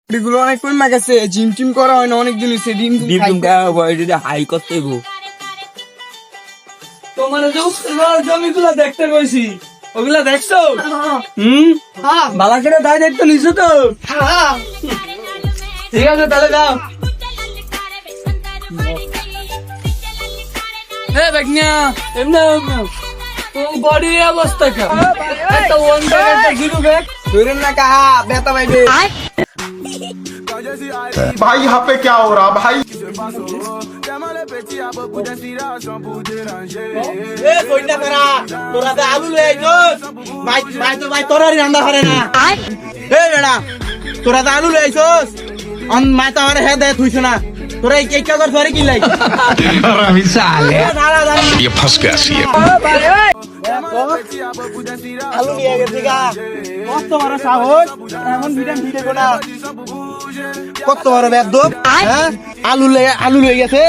এগুলো অনেক কমে গেছে, জিম টিম করা হয় না অনেক দিন হয়েছে। ডিম হাই করতে গো তোমার জমিগুলা দেখতে কইছি, ওগুলা দেখছো? হ্যাঁ বালা করে দায় দেখতে নিছো তো? হ্যাঁ ঠিক আছে তাহলে যাও। বেগনিয়া এমনি তোর বডির অবস্থা কে? একটা ওয়ান ব্যাগ একটা জিরো ব্যাগ ধরেন না কাহা বেতা পাইবে। भाई यहाँ पे क्या हो रहा भाई। এ কইনা করা তোরা তো আলু লই আইছস ভাই তো ভাই তোরারই রান্না করে না এ বেড়া তোরা তো আলু লই আইছস অন মাই তো আরে হে দে থুইছ না তোরা এই কেক কর ধরে কি লাই দাঁড়া ये फंस गया सी আলু নিয়ে গেছে গা কত বড় সাহস এমন ভিডিও না কত বড় বেদ হ্যাঁ আলু লই গেছে